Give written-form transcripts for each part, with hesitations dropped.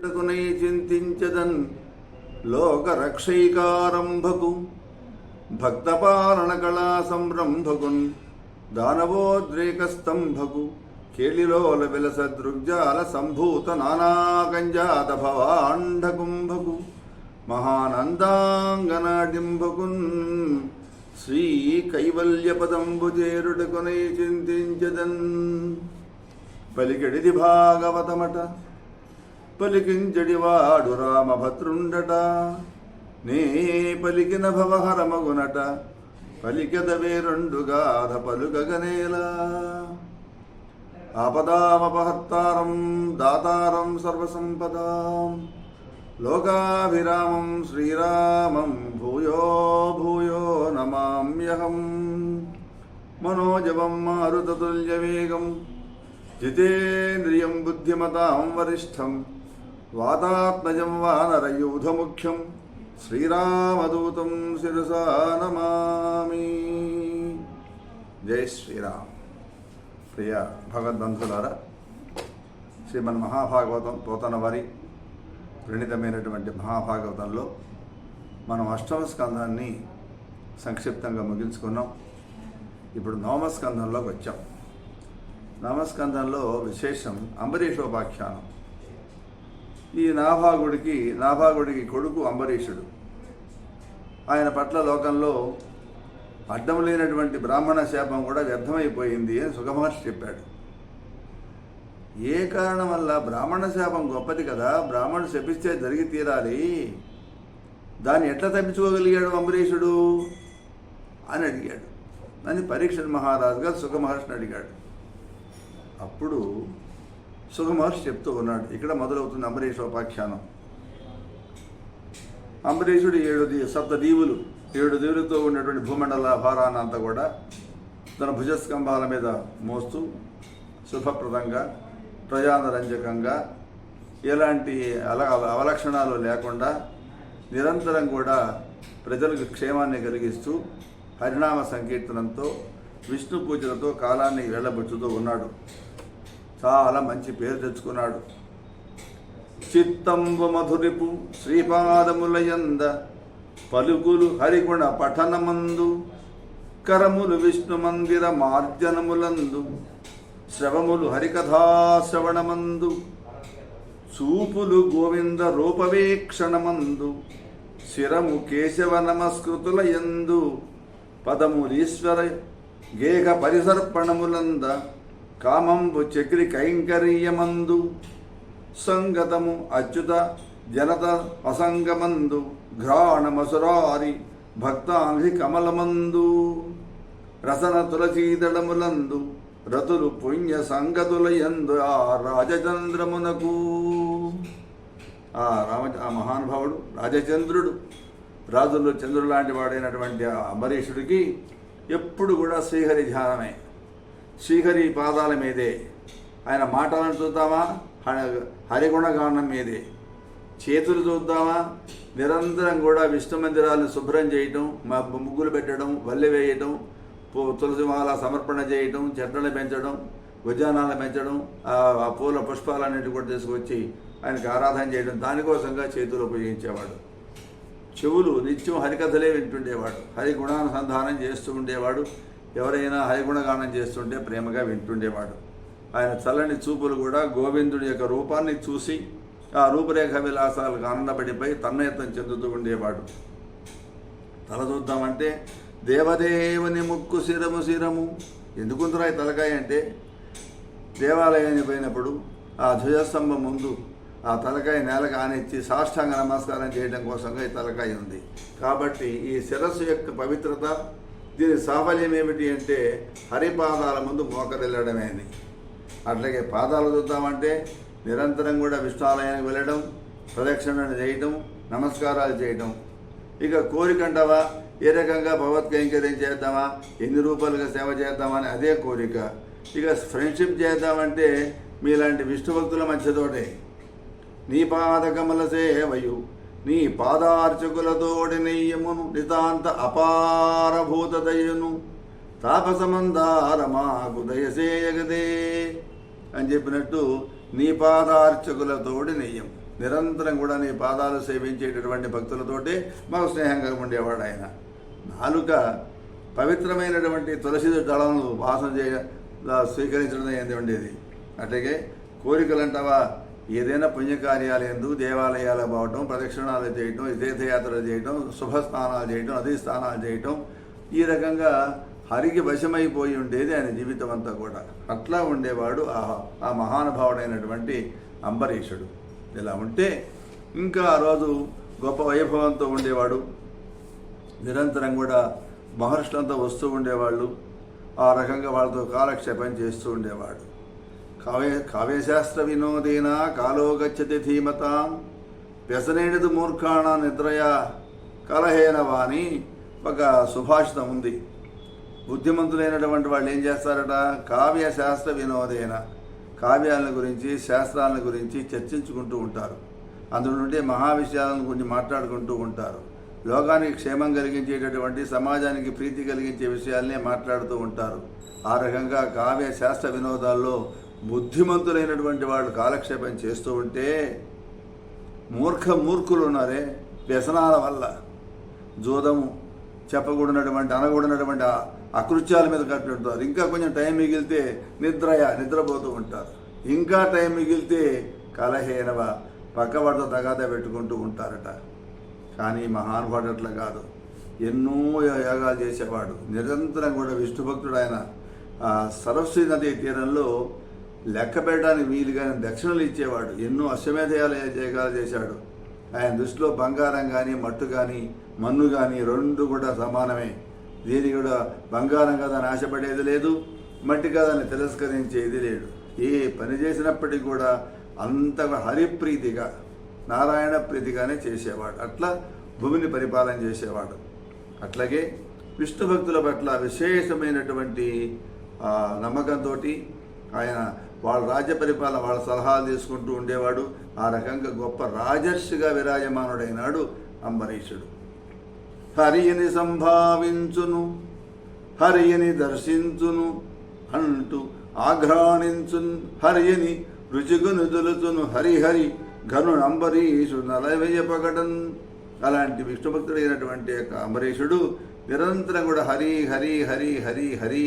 చింతించదన్ లోకరక్షైకారంభకు భక్తపాలన కళా సంరంభకున్ దానవోద్రేకస్తంభకు కేళిలోల విలస దృగ్జాల సంభూత నానాకంజాత భవాండకుంభకు మహానందాంగనాడింభకున్ శ్రీ కైవల్యపదంబు చేరుటకునై చింతించదన్ పలికెడిది భాగవతమట పలికించడివాడు రామభద్రుండట నే పలికిన భవహరమగునట పలికెదవే రెండు గాథ పలుకగనేలా ఆపదామపహర్తారం దాతారం సర్వసంపదాం లోకాభిరామం శ్రీరామం భూయో భూయో నమామ్యహం మనోజవం మారుతతుల్యవేగం జితేంద్రియం బుద్ధిమతాం వరిష్టం వాతాత్మజం వానరయూధముఖ్యం శ్రీరామదూతం శిరసా నమామి. జై శ్రీరామ్. ప్రియ భగవద్బంధులారా, శ్రీమన్ మహాభాగవతం పోతన వారి ప్రణీతమైనటువంటి మహాభాగవతంలో మనం అష్టమ స్కంధాన్ని సంక్షిప్తంగా ముగించుకున్నాం. ఇప్పుడు నవమ స్కంధంలోకి వచ్చాం. నవమస్కంధంలో విశేషం అంబరీషోపాఖ్యానం. ఈ నాభాగుడికి కొడుకు అంబరీషుడు. ఆయన పట్ల లోకంలో అడ్డం లేనటువంటి బ్రాహ్మణ శాపం కూడా వ్యర్థమైపోయింది అని సుఖమహర్షి చెప్పాడు. ఏ కారణం వల్ల? బ్రాహ్మణ శాపం గొప్పది కదా, బ్రాహ్మణుడు శపిస్తే జరిగి తీరాలి, దాన్ని ఎట్లా తప్పించుకోగలిగాడు అంబరీషుడు అని అడిగాడు. అని పరీక్ష మహారాజు గారు సుఖమహర్షిని అడిగాడు. అప్పుడు సుఖమహర్షి చెప్తూ ఉన్నాడు. ఇక్కడ మొదలవుతుంది అంబరీషోపాఖ్యానం. అంబరీషుడు 7 దీవులతో ఉన్నటువంటి భూమండల భారాన్ని అంతా కూడా తన భుజస్కంభాల మీద మోస్తూ శుభప్రదంగా ప్రజానరంజకంగా ఎలాంటి అవలక్షణాలు లేకుండా నిరంతరం కూడా ప్రజలకు క్షేమాన్ని కలిగిస్తూ హరినామ సంకీర్తనంతో విష్ణు పూజలతో కాలాన్ని వెళ్ళబుచ్చుతూ ఉన్నాడు. చాలా మంచి పేరు తెచ్చుకున్నాడు. చిత్తంబు మధురిపు శ్రీపాదములయంద పలుకులు హరిగుణ పఠనమందు కరములు విష్ణు మందిర మార్జనములందు శ్రవములు హరికథాశ్రవణమందు చూపులు గోవింద రూపవీక్షణమందు శిరము కేశవ నమస్కృతులయందు పదములీశ్వర గేహ పరిసర్పణములంద కామంబు చక్రి కైంకర్యమందు సంగతము అచ్యుత జనత అసంగమందు ఘ్రాణమసురారి భక్తాంఘ్రి కమలమందు రసన తులసీదళములందు రతులు పుణ్య సంగతులయందు ఆ రాజచంద్రమునకు ఆ మహానుభావుడు రాజచంద్రుడు, రాజుల్లో చంద్రుడు లాంటి వాడైనటువంటి ఆ అంబరీషుడికి ఎప్పుడు కూడా శ్రీహరి ధ్యానమే, శ్రీహరి పాదాల మీదే. ఆయన మాటలను చూద్దామా, హరిగుణగానం మీదే. చేతులు చూద్దామా, నిరంతరం కూడా విష్ణు మందిరాలను శుభ్రం చేయటం, ముగ్గులు పెట్టడం, వల్లె వేయటం, తులసిమాల సమర్పణ చేయటం, చెట్లను పెంచడం, ఉద్యానాలను పెంచడం, ఆ పూల పుష్పాలన్నిటి కూడా తీసుకొచ్చి ఆయనకు ఆరాధన చేయడం, దానికోసంగా చేతులు ఉపయోగించేవాడు. చెవులు నిత్యం హరికథలే వింటుండేవాడు, హరిగుణానుసంధానం చేస్తూ ఉండేవాడు. ఎవరైనా హరిగుణగానం చేస్తుంటే ప్రేమగా వింటుండేవాడు. ఆయన చల్లని చూపులు కూడా గోవిందుడి యొక్క రూపాన్ని చూసి ఆ రూపురేఖ విలాసాలకు ఆనందపడిపోయి తన్మయత్వం చెందుతూ ఉండేవాడు. తల చూద్దామంటే దేవదేవుని ముక్కు శిరము. ఎందుకుంటున్నా ఈ తలకాయ అంటే, దేవాలయానికి పోయినప్పుడు ఆ ధ్వజస్తంభం ముందు ఆ తలకాయ నేలకు ఆనిచ్చి సాష్టాంగ నమస్కారం చేయడం కోసంగా ఈ తలకాయ ఉంది. కాబట్టి ఈ శిరస్సు యొక్క పవిత్రత, దీని సాఫల్యం ఏమిటి అంటే హరిపాదాల ముందు మోకరిల్లడమే అని. అట్లాగే పాదాలు చూద్దామంటే నిరంతరం కూడా విష్ణాలయానికి వెళ్ళడం, ప్రదక్షిణలు చేయటం, నమస్కారాలు చేయటం. ఇక కోరికంటావా, ఏ రకంగా భగవత్ కైంకర్యం చేద్దామా, ఎన్ని రూపాయలుగా సేవ చేద్దామని అదే కోరిక. ఇక ఫ్రెండ్షిప్ చేద్దామంటే మీలాంటి విష్ణు భక్తుల మధ్యతోటే. నీ పాదకమల సేవయు నీ పాదార్చకులతోడి నెయ్యమును నితాంత అపారభూత దయను తాపసమందార మాకు దయసేయగదే అని చెప్పినట్టు నీ పాదార్చకులతోడి నెయ్యం. నిరంతరం కూడా నీ పాదాలు సేవించేటటువంటి భక్తులతోటే మాకు స్నేహంగా ఉండేవాడు ఆయన. నాలుక పవిత్రమైనటువంటి తులసి దళములు వాసన స్వీకరించడం ఏంది ఉండేది. అట్లాగే కోరికలు అంటావా, ఏదైనా పుణ్యకార్యాలు ఎందు దేవాలయాలు పోవటం, ప్రదక్షిణాలు చేయటం, తీర్థయాత్రలు చేయటం, శుభస్నానాలు చేయటం, నదీ స్నానాలు చేయటం, ఈ రకంగా హరికి వశమైపోయి ఉండేది ఆయన జీవితం అంతా కూడా. అట్లా ఉండేవాడు ఆ మహానుభావుడైనటువంటి అంబరీషుడు. ఇలా ఉంటే ఇంకా ఆ రోజు గొప్ప వైభవంతో ఉండేవాడు. నిరంతరం కూడా మహర్షులంతా వస్తూ ఉండేవాళ్ళు. ఆ రకంగా వాళ్ళతో కాలక్షేపం చేస్తూ ఉండేవాడు. కావ్యశాస్త్ర వినోదేన కాలో గచ్చతి ధీమతాం వ్యసనేనిదు మూర్ఖాణ నిద్రయ కలహేన వాణి ఒక సుభాషితం ఉంది. బుద్ధిమంతులైనటువంటి వాళ్ళు ఏం చేస్తారట, కావ్యశాస్త్ర వినోదేన కావ్యాల గురించి శాస్త్రాల గురించి చర్చించుకుంటూ ఉంటారు. అందులో నుండి మహా విషయాలను గురించి మాట్లాడుకుంటూ ఉంటారు. లోకానికి క్షేమం కలిగించేటటువంటి, సమాజానికి ప్రీతి కలిగించే విషయాలనే మాట్లాడుతూ ఉంటారు. ఆ రకంగా కావ్య శాస్త్ర వినోదాల్లో బుద్ధిమంతులైనటువంటి వాళ్ళు కాలక్షేపం చేస్తూ ఉంటే మూర్ఖులు ఉన్నారే వ్యసనాల వల్ల, జోదము, చెప్పకూడనటువంటి అనకూడనటువంటి అకృత్యాల మీద కట్టుకుంటారు. ఇంకా కొంచెం టైం మిగిలితే నిద్రపోతూ ఉంటారు. ఇంకా టైం మిగిలితే కలహేనవ పక్కవాడితో తగాదా పెట్టుకుంటూ ఉంటారట. కానీ మహానుభావుడు అట్లా కాదు. ఎన్నో యాగాలు చేసేవాడు. నిరంతరం కూడా విష్ణుభక్తుడు ఆయన. ఆ సరస్వతి నదీ తీరంలో లెక్క పెట్టడానికి వీలుగానే దక్షిణలు ఇచ్చేవాడు. ఎన్నో అశ్వమేధయాలు యాగాలు చేశాడు. ఆయన దృష్టిలో బంగారం కానీ, మట్టు కానీ, మన్ను కానీ రెండు కూడా సమానమే. దీని కూడా బంగారం కదా అని ఆశపడేది లేదు, మట్టి కదా అని తిరస్కరించేది లేదు. ఏ పని చేసినప్పటికీ కూడా అంత హరిప్రీతిగా, నారాయణ ప్రీతిగానే చేసేవాడు. అట్లా భూమిని పరిపాలన చేసేవాడు. అట్లాగే విష్ణు భక్తుల పట్ల విశేషమైనటువంటి నమ్మకంతో ఆయన వాళ్ళ రాజ్య పరిపాలన, వాళ్ళ సలహాలు తీసుకుంటూ ఉండేవాడు. ఆ రకంగా గొప్ప రాజర్షిగా విరాజమానుడైనాడు అంబరీషుడు. హరియని సంభావించును, హరియని దర్శించును అంటూ ఆఘ్రాణించును, హరియని రుచిగును దులుతును హరిహరి ఘను అంబరీషుడు నలవేయ పగడన్. అలాంటి విష్ణుభక్తుడైనటువంటి యొక్క అంబరీషుడు నిరంతరం కూడా హరి హరి హరి హరి హరి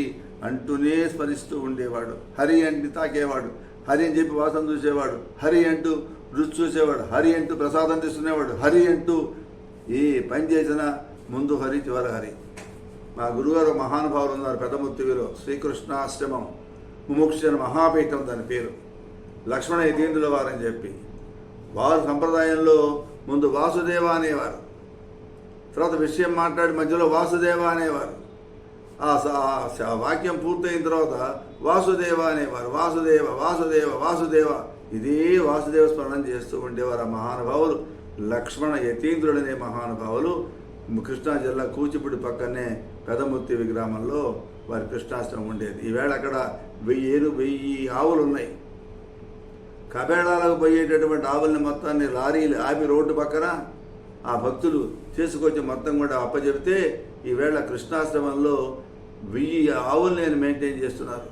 అంటూనే స్మరిస్తూ ఉండేవాడు. హరి అంటే తాకేవాడు, హరి అని చెప్పి వాసన చూసేవాడు, హరి అంటూ రుచి చూసేవాడు, హరి అంటూ ప్రసాదం తీసుకునేవాడు, హరి అంటూ ఏ పని చేసినా ముందు హరి చివర హరి. మా గురుగారు మహానుభావులు ఉన్నారు పెద్దముత్తివిలో, శ్రీకృష్ణాశ్రమం ముముక్షణ మహాపీఠం దాని పేరు, లక్ష్మణ యతీంద్రుల వారని చెప్పి. వారు సంప్రదాయంలో ముందు వాసుదేవ అనేవారు, తర్వాత విషయం మాట్లాడి మధ్యలో వాసుదేవ అనేవారు. ఆ వాక్యం పూర్తయిన తర్వాత వాసుదేవ అనేవారు. వాసుదేవ వాసుదేవ వాసుదేవ ఇదే వాసుదేవ స్మరణం చేస్తూ ఉండేవారు ఆ మహానుభావులు. లక్ష్మణ యతీంద్రుడనే మహానుభావులు కృష్ణా జిల్లా కూచిపూడి పక్కనే పెదముత్తివి గ్రామంలో వారి కృష్ణాశ్రమం ఉండేది. ఈవేళ అక్కడ 1000 ఆవులు ఉన్నాయి. కబేళాలకు పోయేటటువంటి ఆవుల్ని మొత్తాన్ని లారీలు ఆపి రోడ్డు పక్కన ఆ భక్తులు చేసుకొచ్చి మొత్తం కూడా అప్పచెబితే ఈవేళ కృష్ణాశ్రమంలో 1000 ఆవులు నేను మెయింటైన్ చేస్తున్నారు.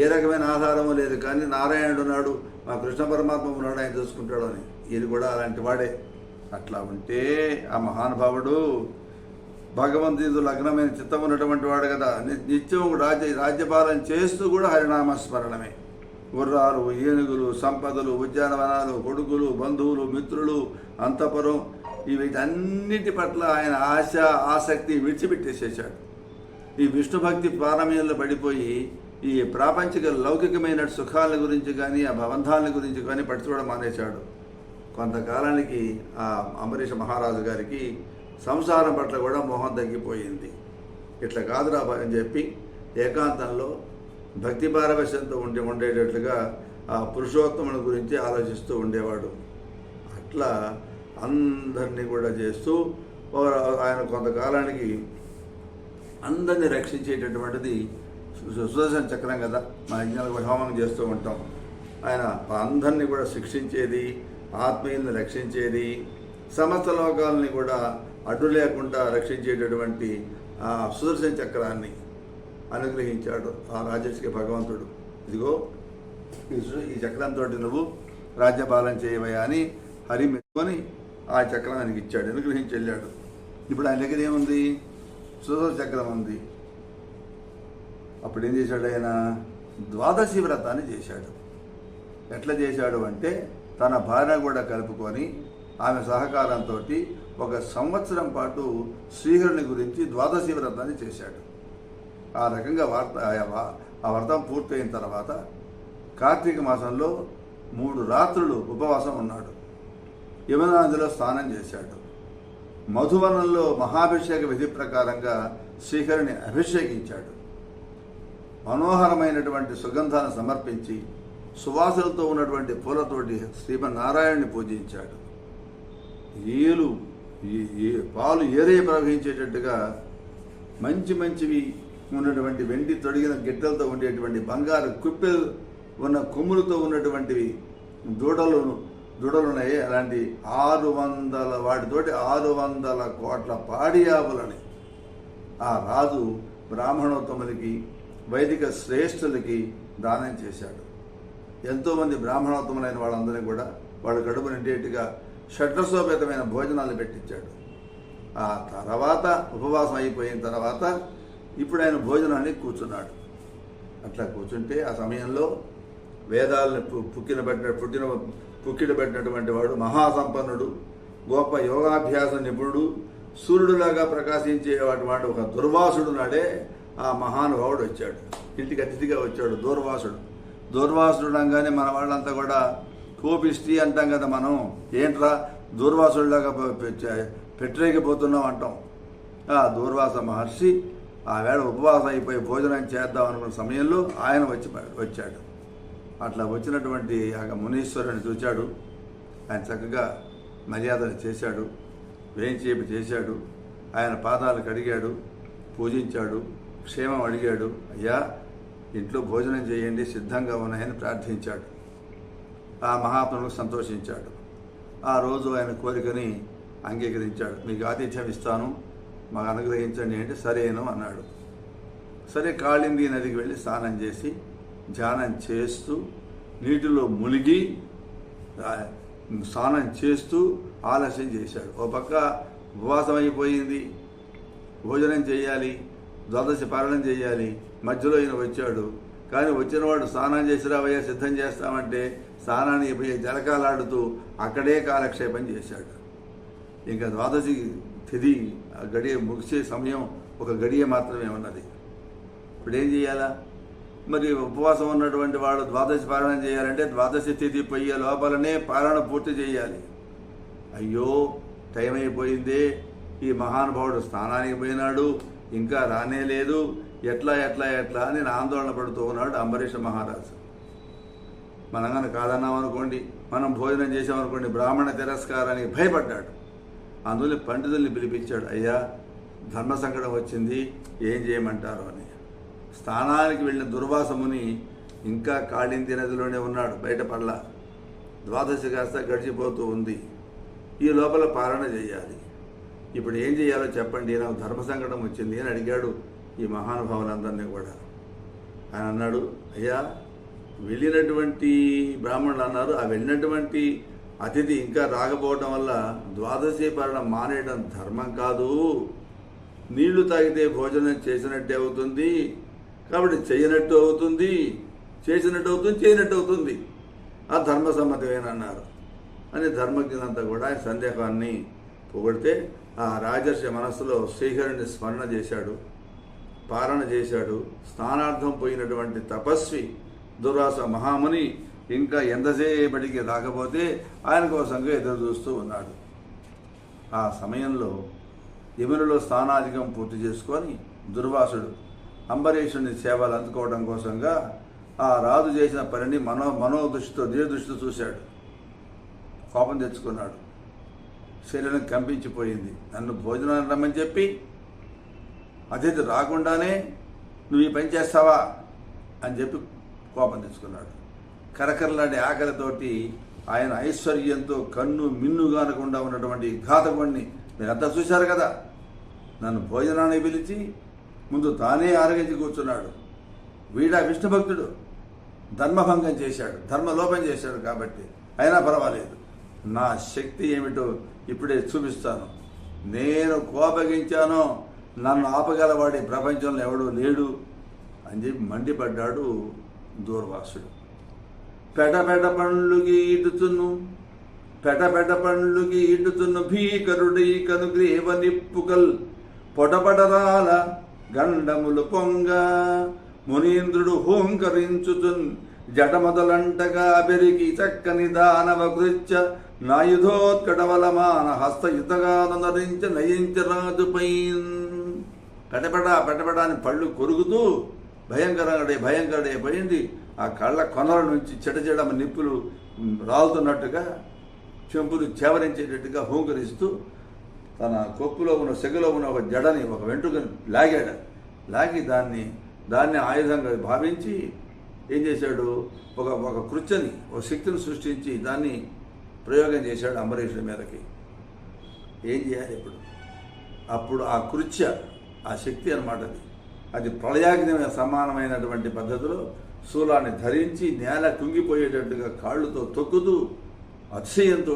ఏ రకమైన ఆధారము లేదు, కానీ నారాయణుడు ఉన్నాడు, మా కృష్ణ పరమాత్మ ఉన్నాడు, ఆయన చూసుకుంటాడు అని. ఇది కూడా అలాంటి వాడే. అట్లా ఉంటే ఆ మహానుభావుడు భగవంతుడు లగ్నమైన చిత్తం ఉన్నటువంటి వాడు కదా. నిత్యం రాజ్యపాలన చేస్తూ కూడా హరినామస్మరణమే. గుర్రాలు, ఏనుగులు, సంపదలు, ఉద్యానవనాలు, కొడుకులు, బంధువులు, మిత్రులు, అంతఃపురం, వీటన్నిటి పట్ల ఆయన ఆసక్తి విడిచిపెట్టేసేసాడు. ఈ విష్ణుభక్తి పారమ్యంలో పడిపోయి ఈ ప్రాపంచిక లౌకికమైన సుఖాల గురించి కానీ, ఆ బంధాల గురించి కానీ పట్టుకోవడం మానేశాడు. కొంతకాలానికి ఆ అంబరీష మహారాజు గారికి సంసారం పట్ల కూడా మోహం తగ్గిపోయింది. ఇట్లా కాదురా అని చెప్పి ఏకాంతంలో భక్తి పారవశ్యంతో ఉండేటట్లుగా ఆ పురుషోత్తముని గురించి ఆలోచిస్తూ ఉండేవాడు. అట్లా అందరినీ కూడా చేస్తూ ఆయన కొంతకాలానికి అందరినీ రక్షించేటటువంటిది సుదర్శన చక్రం కదా, మా యజ్ఞాలకు హోమం చేస్తూ ఉంటాం. ఆయన అందరినీ కూడా శిక్షించేది, ఆత్మీయుల్ని రక్షించేది, సమస్త లోకాలని కూడా అడ్డు లేకుండా రక్షించేటటువంటి ఆ సుదర్శన చక్రాన్ని అనుగ్రహించాడు ఆ రాజర్షికి భగవంతుడు. ఇదిగో ఈ చక్రంతో నువ్వు రాజ్యపాలన చేయవయ్యా అని హరి మెచ్చుకొని ఆ చక్రం ఆయనకి ఇచ్చాడు, అనుగ్రహించి వెళ్ళాడు. ఇప్పుడు ఆయన దగ్గర ఏముంది? సుదర్శన చక్రం ఉంది. అప్పుడు ఏం చేశాడు ఆయన? ద్వాదశి వ్రతాన్ని చేశాడు. ఎట్లా చేశాడు అంటే తన భార్య కూడా కలుపుకొని ఆమె సహకారంతో 1 సంవత్సరం పాటు శ్రీహరిని గురించి ద్వాదశి వ్రతాన్ని చేశాడు. ఆ రకంగా ఆ వ్రతం పూర్తయిన తర్వాత కార్తీక మాసంలో 3 రాత్రులు ఉపవాసం ఉన్నాడు. యమునా నదిలో స్నానం చేశాడు. మధువనంలో మహాభిషేక విధి ప్రకారంగా శ్రీహరిని అభిషేకించాడు. మనోహరమైనటువంటి సుగంధాన్ని సమర్పించి సువాసనలతో ఉన్నటువంటి పూలతోటి శ్రీమన్నారాయణుని పూజించాడు. పాలు ఏరే ప్రవహించేటట్టుగా మంచివి ఉన్నటువంటి వెండి తొడిగిన గిట్టలతో ఉండేటువంటి బంగారు కుప్పెలు ఉన్న కొమ్ములతో ఉన్నటువంటివి దూడలున్నాయి. అలాంటి 600 వాటితోటి 600 కోట్ల పాడియావులని ఆ రాజు బ్రాహ్మణోత్తములకి వైదిక శ్రేష్ఠులకి దానం చేశాడు. ఎంతోమంది బ్రాహ్మణోత్తములైన వాళ్ళందరినీ కూడా వాళ్ళ కడుపు నిండేట్టుగా షడ్రసోపేతమైన భోజనాలు పెట్టించాడు. ఆ తర్వాత ఉపవాసం అయిపోయిన తర్వాత ఇప్పుడు ఆయన భోజనానికి కూర్చున్నాడు. అట్లా కూర్చుంటే ఆ సమయంలో వేదాలను పుక్కిడబెట్టినటువంటి వాడు, మహాసంపన్నుడు, గొప్ప యోగాభ్యాస నిపుణుడు, సూర్యుడులాగా ప్రకాశించేవాటి వాడు ఒక దుర్వాసుడు నాడే ఆ మహానుభావుడు వచ్చాడు. ఇంటికి అతిథిగా వచ్చాడు దూర్వాసుడు అనగానే మన వాళ్ళంతా కూడా కోపిష్టి అంటాం కదా మనం. ఏంట్రా దూర్వాసుడిలాగా పెట్టరేగిపోతున్నాం అంటాం. ఆ దూర్వాస మహర్షి ఆ వేళ ఉపవాసం అయిపోయి భోజనం చేద్దాం అనుకున్న సమయంలో ఆయన వచ్చాడు. అట్లా వచ్చినటువంటి ఆ మునీశ్వరుని చూశాడు. ఆయన చక్కగా మర్యాదలు చేశాడు, వేయించేపు చేశాడు. ఆయన పాదాలు కడిగాడు, పూజించాడు, క్షేమం అడిగాడు. అయ్యా ఇంట్లో భోజనం చేయండి, సిద్ధంగా ఉన్నాయని ప్రార్థించాడు. ఆ మహాత్ముడు సంతోషించాడు. ఆ రోజు ఆయన కోరికని అంగీకరించాడు. మీకు ఆతిథ్యం ఇస్తాను, మాకు అనుగ్రహించండి అంటే సరేను అన్నాడు. సరే కాళింది నదికి వెళ్ళి స్నానం చేసి ధ్యానం చేస్తూ నీటిలో మునిగి స్నానం చేస్తూ ఆలస్యం చేశాడు. ఓ పక్క ఉపవాసం అయిపోయింది, భోజనం చేయాలి, ద్వాదశి పాలన చేయాలి. మధ్యలో ఈయన వచ్చాడు. కానీ వచ్చినవాడు స్నానం చేసి రావయ్యా సిద్ధం చేస్తామంటే స్నానానికి పోయి జలకాలాడుతూ అక్కడే కాలక్షేపం చేశాడు. ఇంకా ద్వాదశి తిథి గడియ ముగిసే సమయం ఒక గడియ మాత్రమే ఉన్నది. ఇప్పుడు ఏం చేయాలా? మరి ఉపవాసం ఉన్నటువంటి వాడు ద్వాదశి పాలన చేయాలంటే ద్వాదశి తిథి పోయే లోపలనే పాలన పూర్తి చేయాలి. అయ్యో టైం అయిపోయిందే, ఈ మహానుభావుడు స్నానానికి పోయినాడు, ఇంకా రానే లేదు, ఎట్లా అని ఆందోళన పడుతూ ఉన్నాడు అంబరీష మహారాజు. మనం కానీ కాదన్నామనుకోండి, మనం భోజనం చేసామనుకోండి, బ్రాహ్మణ తిరస్కారానికి భయపడ్డాడు. అందులో పండితుల్ని పిలిపించాడు. అయ్యా ధర్మ సంకటం వచ్చింది, ఏం చేయమంటారు అని. స్థానానికి వెళ్ళిన దుర్వాసముని ఇంకా కాళింది నదిలోనే ఉన్నాడు, బయట పడల. ద్వాదశి కాస్త గడిచిపోతూ ఉంది. ఈ లోపల పాలన చేయాలి. ఇప్పుడు ఏం చేయాలో చెప్పండి, నాకు ధర్మ సంకటం వచ్చింది అని అడిగాడు ఈ మహానుభావులందరినీ కూడా. ఆయన అన్నాడు, అయ్యా వెళ్ళినటువంటి బ్రాహ్మణులు అన్నారు, ఆ వెళ్ళినటువంటి అతిథి ఇంకా రాకపోవడం వల్ల ద్వాదశి పాలన మానేయడం ధర్మం కాదు. నీళ్లు తాగితే భోజనం చేసినట్టే అవుతుంది, కాబట్టి చేయనట్టు అవుతుంది, చేసినట్టు అవుతుంది, చేయనట్టు అవుతుంది, ఆ ధర్మసమ్మతమేనన్నారు అని ధర్మజ్ఞులంతా కూడా ఆయన సందేహాన్ని పొగిడితే ఆ రాజర్షి మనస్సులో శ్రీహరిని స్మరణ చేశాడు, పాలన చేశాడు. స్నానార్థం పోయినటువంటి తపస్వి దుర్వాస మహాముని ఇంకా ఎంతసేపటికి రాకపోతే ఆయన కోసంగా ఎదురు చూస్తూ ఉన్నాడు. ఆ సమయంలో యమునిలో స్నానాధికం పూర్తి చేసుకొని దుర్వాసుడు అంబరీషుని సేవలు అందుకోవడం కోసంగా ఆ రాజు చేసిన పనిని మనోదృష్టితో దీర్దృష్టితో చూశాడు. కోపం తెచ్చుకున్నాడు. శరీరం కంపించిపోయింది. నన్ను భోజనాన్ని రమ్మని చెప్పి అతిథి రాకుండానే నువ్వు ఈ పని చేస్తావా అని చెప్పి కోపం తెచ్చుకున్నాడు. కరకరలాంటి ఆకలితోటి ఆయన ఐశ్వర్యంతో కన్ను మిన్నుగా అనకుండా ఉన్నటువంటి ఘాతకుడిని మీరంతా చూశారు కదా, నన్ను భోజనానికి పిలిచి ముందు తానే ఆరగించి కూర్చున్నాడు. వీడా విష్ణు భక్తుడు, ధర్మభంగం చేశాడు, ధర్మలోపం చేశాడు. కాబట్టి అయినా పర్వాలేదు, నా శక్తి ఏమిటో ఇప్పుడే చూపిస్తాను. నేను కోపగించానో నన్ను ఆపగలవాడి ప్రపంచంలో ఎవడూ లేడు అని చెప్పి మండిపడ్డాడు దూర్వాసుడు. పెటపెట పండ్లుకి ఈటుతును భీకరుడై కనుగ్రీవ నిప్పుకల్ పొటపటరాల గండములు పొంగ మునీంద్రుడు హోంకరించుతున్ జటమొదలంటగా పెరిగి చక్కని దానవ కృత్య నాయుధోత్కటవలమాన హస్తయుతగాను నరించ నయించ రాజుపై పెటపెట అని పళ్ళు కొరుకుతూ భయంకరమైపోయింది. ఆ కళ్ళ కొనల నుంచి చెడచెడమ నిప్పులు రాలుతున్నట్టుగా, చెంపులు చేవరించేటట్టుగా హోంకరిస్తూ తన కొప్పులో ఉన్న సెగలో ఉన్న ఒక జడని, ఒక వెంట్రుకని లాగి దాన్ని ఆయుధంగా భావించి ఏం చేశాడు, ఒక కృత్యని, ఒక శక్తిని సృష్టించి దాన్ని ప్రయోగం చేశాడు అంబరీషుడి మీదకి. ఏం చేయాలి అప్పుడు ఆ కృత్య, ఆ శక్తి అన్నమాట, అది ప్రళయాగ్ని సమానమైనటువంటి పద్ధతిలో శూలాన్ని ధరించి నేల కుంగిపోయేటట్టుగా కాళ్ళతో తొక్కుతూ అతిశయంతో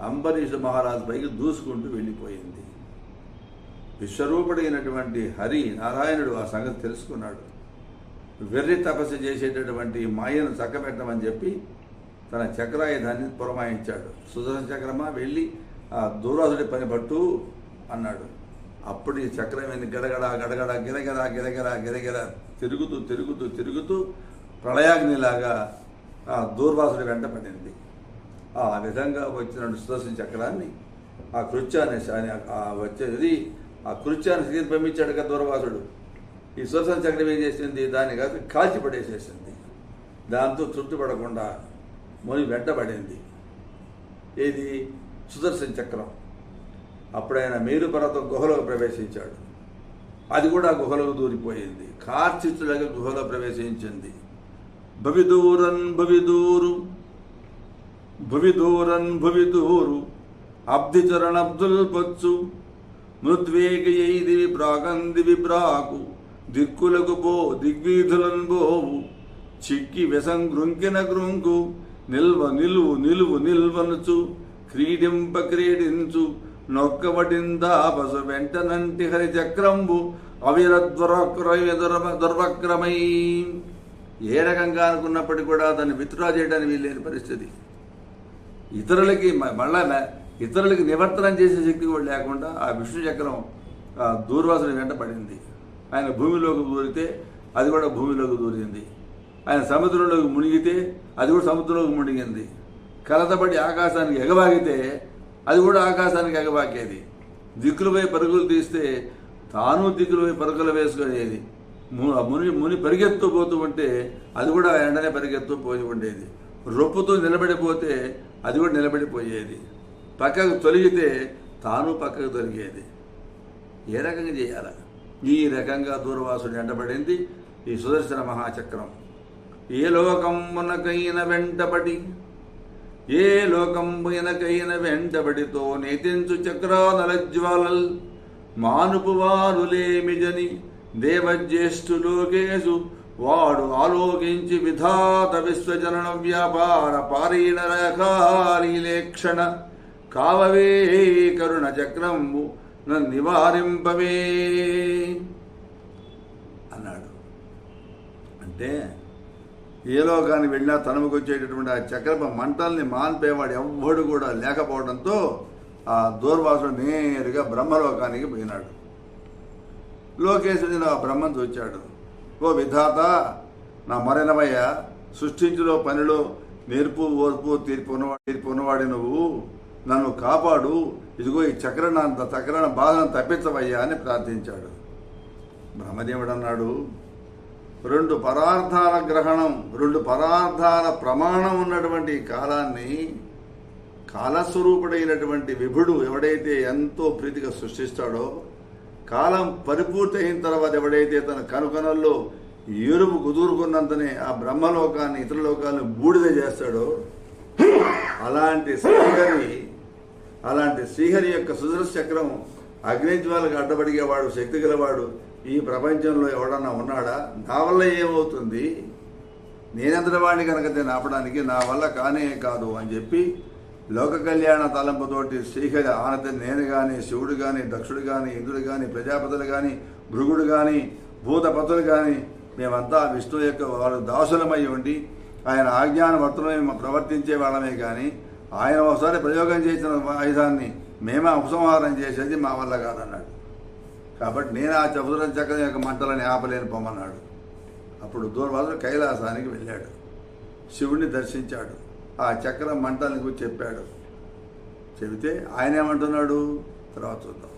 అంబరీష మహారాజు పైకి దూసుకుంటూ వెళ్ళిపోయింది. విశ్వరూపుడైనటువంటి హరి నారాయణుడు ఆ సంగతి తెలుసుకున్నాడు. వెర్రి తపస్సు చేసేటటువంటి మాయను చక్కబెట్టమని చెప్పి తన చక్రాయుధాన్ని పురమాయించాడు. సుదర్శన చక్రమా వెళ్ళి ఆ దూర్వాసుడి పని పట్టు అన్నాడు. అప్పుడు ఈ చక్రం గడగడ గిరగిర తిరుగుతూ ప్రళయాగ్నిలాగా ఆ దూర్వాసుడి వెంట పడింది. ఆ విధంగా వచ్చిన సుదర్శన చక్రాన్ని, ఆ కృత్యాన్ని స్థితి పంపించాడు కదా దూర్వాసుడు. ఈ సుదర్శన చక్రం ఏం చేసింది, దాన్ని కాదు కాల్చి పడేసేసింది. దాంతో చుట్టుపడకుండా ముని వెంటబడింది. ఏది సుదర్శన చక్రం. అప్పుడైనా మేరు పర్వతం గుహలోకి ప్రవేశించాడు. అది కూడా గుహలోకి దూరిపోయింది. కార్చిత్తులాగా గుహలో ప్రవేశించింది. భువిదూరు అబ్దిచరణబ్దుల్ పచ్చు మృద్వేగయైదివి ప్రాకందివి బ్రాకు దిక్కులకు దిగ్వీధులను బోవు చిక్కి వెసంగృంకిన గ్రుంకు నిల్వనుచు క్రీడించు నొక్కబడిందాపసు వెంటనంటి హరి చక్రంబు దుర్వక్రమై. ఏ రకంగా అనుకున్నప్పటికీ కూడా దాన్ని విత్డ్రా చేయడానికి వీల్లేని పరిస్థితి. ఇతరులకి నివర్తనం చేసే శక్తి కూడా లేకుండా ఆ విష్ణు చక్రం దూర్వాసుని వెంట పడింది. ఆయన భూమిలోకి దూరితే అది కూడా భూమిలోకి దూరింది. ఆయన సముద్రంలోకి మునిగితే అది కూడా సముద్రంలోకి మునిగింది. కలతపడి ఆకాశానికి ఎగబాగితే అది కూడా ఆకాశానికి ఎగబాకేది. దిక్కులపై పరుగులు తీస్తే తాను దిక్కులపై పరుగులు వేసుకునేది. ముని పరిగెత్తు పోతూ ఉంటే అది కూడా వెంటనే పరిగెత్తు పోయి ఉండేది. రొప్పుతూ నిలబడిపోతే అది కూడా నిలబడిపోయేది. పక్కకు తొలగితే తాను పక్కకు తొలిగేది. ఏ రకంగా చేయాలి? ఈ రకంగా దూర్వాసుడు ఎండబడింది ఈ సుదర్శన మహాచక్రం. ఏ లోకమునకైన వెంటబడితో నేతించు చక్రానలజ్వాలల్ మానుపు వారులేమిజని దేవజ్యేష్ఠులోకేశు వాడు ఆలోకించి విధాత విశ్వజనన వ్యాపార పారీణ రేఖారీలేక్షణ కావవే కరుణ చక్రంబు నన్ను నివారింపవే అన్నాడు. అంటే ఏ లోకానికి వెళ్ళినా తనముకు వచ్చేటటువంటి ఆ చక్రప మంటల్ని మాన్పేవాడు ఎవ్వడు కూడా లేకపోవడంతో ఆ దూర్వాసుడు నేరుగా బ్రహ్మలోకానికి పోయినాడు. లోకేశుడిని ఆ బ్రహ్మను చూచాడు. ఓ విధాత, నా మరణమయ్య, సృష్టించులో పనిలో నేర్పు ఓర్పు తీర్పున్నవాడి నువ్వు నన్ను కాపాడు, ఇదిగో ఈ చక్రాన బాధను తప్పించవయ్యా అని ప్రార్థించాడు. బ్రహ్మదేవుడు అన్నాడు, రెండు పరార్థాల ప్రమాణం ఉన్నటువంటి కాలాన్ని కాలస్వరూపుడైనటువంటి విభుడు ఎవడైతే ఎంతో ప్రీతిగా సృష్టిస్తాడో, కాలం పరిపూర్తి అయిన తర్వాత ఎవడైతే తన కనుకనల్లో ఎరుపు కుదురుకున్నంతనే ఆ బ్రహ్మలోకాన్ని ఇతర లోకాలను బూడిద చేస్తాడో, అలాంటి శ్రీహరి యొక్క సుదర్శన చక్రం అగ్నిజ్వాలకు అడ్డబడిగేవాడు, శక్తి గలవాడు ఈ ప్రపంచంలో ఎవడన్నా ఉన్నాడా? నా వల్ల ఏమవుతుంది? నేనంతటి వాడిని కనుక దీన్ని ఆపడానికి నా వల్ల కానే కాదు అని చెప్పి లోక కళ్యాణ తలంపుతోటి శ్రీహరి ఆనతి నేను కానీ, శివుడు కానీ, దక్షుడు కానీ, ఇంద్రుడు కానీ, ప్రజాపతులు కానీ, భృగుడు కానీ, భూతపతులు కానీ మేమంతా విష్ణువు యొక్క వారు దాసులమై ఉండి ఆయన ఆజ్ఞానవర్తనమే ప్రవర్తించే వాళ్ళమే కానీ ఆయన ఒకసారి ప్రయోగం చేసిన ఆయుధాన్ని మేమే ఉపసంహారం చేసేది మా వల్ల కాదన్నాడు. కాబట్టి నేను ఆ చతుర చక్రం యొక్క మంటలని ఆపలేని పొమ్మన్నాడు. అప్పుడు దూర్వాసుడు కైలాసానికి వెళ్ళాడు, శివుడిని దర్శించాడు, ఆ చక్రం మంటలని గురించి చెప్పాడు. చెబితే ఆయన ఏమంటున్నాడు తర్వాత చూద్దాం.